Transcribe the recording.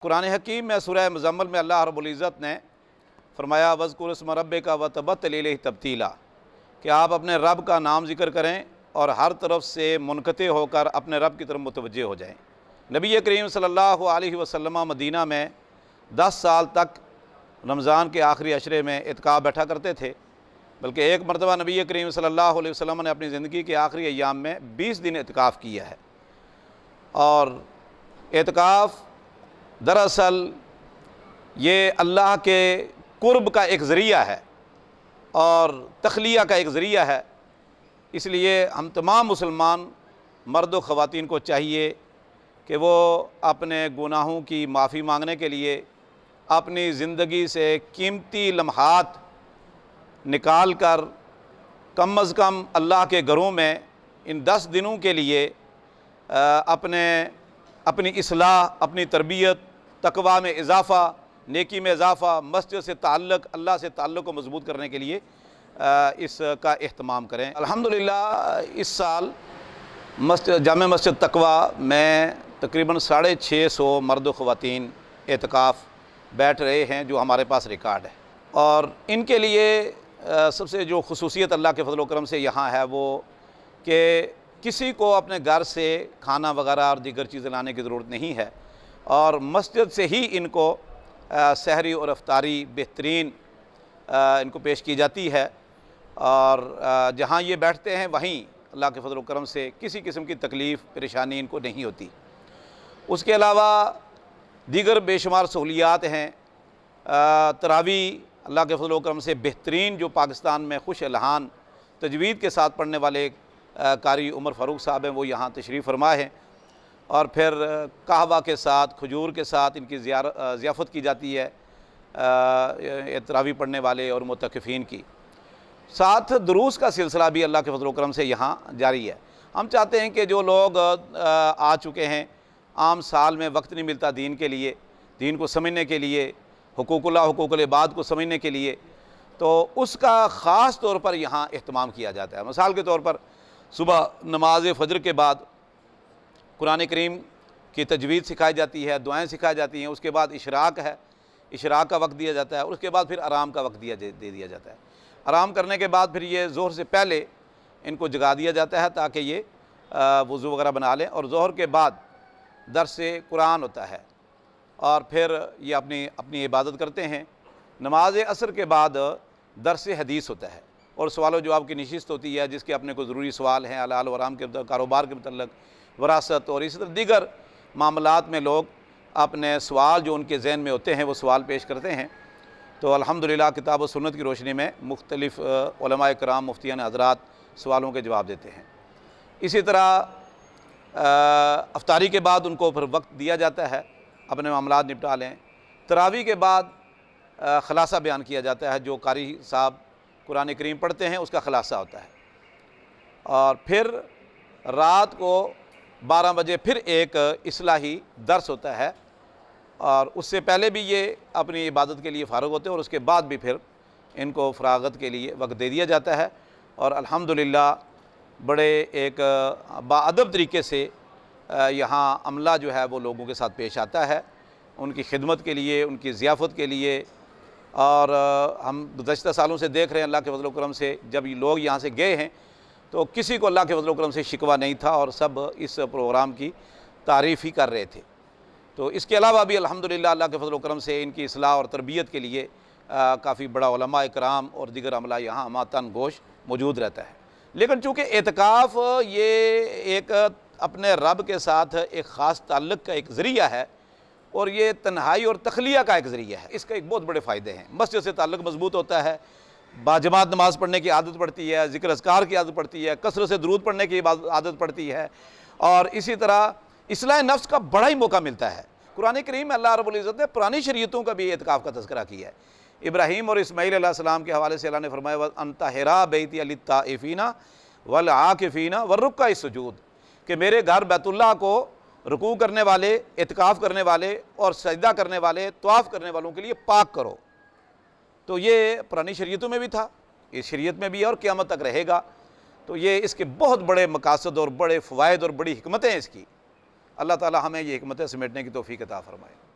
कुरान हकीम में सूरह मुज़म्मिल में अल्लाह रब्बुल इज़्ज़त ने फरमाया वज़्कुर इस्म रब्बिका वतबत्तल इलैहि तब्तीला, कि आप अपने रब का नाम ज़िक्र करें और हर तरफ से मुनक़ते होकर अपने रब की तरफ मुतवज्जे हो जाएँ। नबी करीम सल्लल्लाहु अलैहि वसल्लम मदीना में 10 साल तक रमज़ान के आखिरी अशरे में इत्काफ़ बैठा करते थे, बल्कि एक मरतबा नबी करीम सल्लल्लाहु अलैहि वसल्लम ने अपनी ज़िंदगी के आखिरी अय्याम में 20 दिन इत्काफ़ किया है। और इत्काफ़ दरअसल ये अल्लाह के कुर्ब का एक ज़रिया है और तख़लिया का एक ज़रिया है। इसलिए हम तमाम मुसलमान मर्द व ख़वातीन को चाहिए कि वो अपने गुनाहों की माफ़ी मांगने के लिए अपनी ज़िंदगी से कीमती लम्हात निकाल कर कम अज़ कम अल्लाह के घरों में इन 10 दिनों के लिए अपनी इस्लाह, अपनी तरबियत, तकवा में इजाफ़ा, नेकी में इजाफ़ा, मस्जिद से ताल्लुक़, अल्लाह से ताल्लुक़ को मज़बूत करने के लिए इसका एहतमाम करें। अल्हम्दुलिल्लाह इस साल जामे मस्जिद तकवा में तकरीबन 650 मर्द व ख़वातीन एतकाफ़ बैठ रहे हैं, जो हमारे पास रिकॉर्ड है। और इनके लिए सबसे जो खुसूसियत अल्लाह के फ़ज़ल व करम से यहाँ है वो कि किसी को अपने घर से खाना वगैरह और दीगर चीज़ें लाने की ज़रूरत नहीं है, और मस्जिद से ही इनको सहरी और अफ्तारी बेहतरीन इनको पेश की जाती है। और जहाँ ये बैठते हैं वहीं अल्लाह के फ़ज़ल व करम से किसी किस्म की तकलीफ़ परेशानी इनको नहीं होती। उसके अलावा दीगर बेशुमार सहूलियात हैं। तरावी अल्लाह के फ़ज़ल व करम से बेहतरीन जो पाकिस्तान में खुश अलहान तजवीद के साथ पढ़ने वाले कारी उमर फ़ारूक साहब हैं, वो यहाँ तशरीफ़ फरमा हैं। और फिर कहवा के साथ, खजूर के साथ इनकी ज़ियाफ़त की जाती है तरावी पढ़ने वाले और मुतक़िफ़ीन की। साथ दुरूस का सिलसिला भी अल्लाह के फ़ज़ल व करम से यहाँ जारी है। हम चाहते हैं कि जो लोग आ चुके हैं, आम साल में वक्त नहीं मिलता दीन के लिए, दीन को समझने के लिए, हुकूकुल्लाह हुकूकुल इबाद को समझने के लिए, तो उसका ख़ास तौर पर यहाँ एहतमाम किया जाता है। मिसाल के तौर पर सुबह नमाज फ़जर के बाद कुरान करीम की तजवीद सिखाई जाती है, दुआएं सिखाई जाती हैं। उसके बाद इशराक है, इशराक का वक्त दिया जाता है, और उसके बाद फिर आराम का वक्त दे दिया जाता है। आराम करने के बाद फिर ये ज़ोहर से पहले इनको जगा दिया जाता है ताकि ये वज़ू वगैरह बना लें, और ज़ोहर के बाद दर्स कुरान होता है, और फिर ये अपनी इबादत करते हैं। नमाज असर के बाद दर्स हदीस होता है और सवाल जवाब की नशिस्त होती है, जिसके अपने को ज़रूरी सवाल हैं हलाल व हराम के कारोबार के मतलब, वरासत और इसी तरह दीगर मामलात में लोग अपने सवाल जो उनके ज़हन में होते हैं वो सवाल पेश करते हैं। तो अल्हम्दुलिल्लाह किताब व सुन्नत की रोशनी में मुख्तलिफ़ उलमाए कराम, मुफ्तियान हज़रात सवालों के जवाब देते हैं। इसी तरह अफ्तारी के बाद उनको फिर वक्त दिया जाता है अपने मामलात निपटा लें। तरावी के बाद ख़लासा बयान किया जाता है, जो कारी साहब कुरान करीम पढ़ते हैं उसका ख़लासा होता है। और फिर रात को 12 बजे फिर एक इस्लाही दर्स होता है, और उससे पहले भी ये अपनी इबादत के लिए फ़ारिग होते हैं, और उसके बाद भी फिर इनको फ़रागत के लिए वक्त दे दिया जाता है। और अल्हम्दुलिल्लाह बड़े एक बाअदब तरीके से यहाँ अमला जो है वो लोगों के साथ पेश आता है, उनकी खिदमत के लिए, उनकी ज़ियाफ़त के लिए। और हम गुज़श्ता सालों से देख रहे हैं अल्लाह के फ़ज़ल व करम से, जब ये लोग यहाँ से गए हैं तो किसी को अल्लाह के फ़ज़ल व करम से शिकवा नहीं था, और सब इस प्रोग्राम की तारीफ़ ही कर रहे थे। तो इसके अलावा भी अल्हम्दुलिल्लाह अल्लाह के फ़ज़ल व करम से इनकी इस्लाह और तरबियत के लिए काफ़ी बड़ा उलमा इकराम और दीगर अमला यहाँ मातन गोश मौजूद रहता है। लेकिन चूँकि एतकाफ़ ये एक अपने रब के साथ एक ख़ास ताल्लुक़ का एक ज़रिया है, और ये तन्हाई और तख़लिया का एक ज़रिया है। इसका एक बहुत बड़े फ़ायदे हैं। मस्जिद से ताल्लुक़ मज़बूत होता है, बाजमात नमाज़ पढ़ने की आदत पड़ती है, ज़िक्र अज़कार की आदत पड़ती है, कसरत से दुरूद पढ़ने की आदत पड़ती है, और इसी तरह इस्लाह नफ्स का बड़ा ही मौका मिलता है। कुरान करीम में अल्लाह रब्बुल इज़्ज़त ने पुरानी शरीयतों का भी एतकाफ़ का तज़किरा किया है। इब्राहीम और इस्माईल अलैहिस्सलाम के हवाले से अल्लाह ने फरमाया अनतहिरा बैती लित्ताइफ़ीना वल आकिफ़ीना वर्रुक्का सुजूद, कि मेरे घर बैतुल्लाह को रुकू करने वाले, इत्काफ़ करने वाले और सजदा करने वाले, तवाफ़ करने वालों के लिए पाक करो। तो ये पुरानी शरीयतों में भी था, इस शरीयत में भी है और क़यामत तक रहेगा। तो ये इसके बहुत बड़े मकासद और बड़े फ़वाइद और बड़ी हिकमतें हैं इसकी। अल्लाह ताला हमें ये हिकमतें समेटने की तौफ़ीक़ अता फ़रमाए।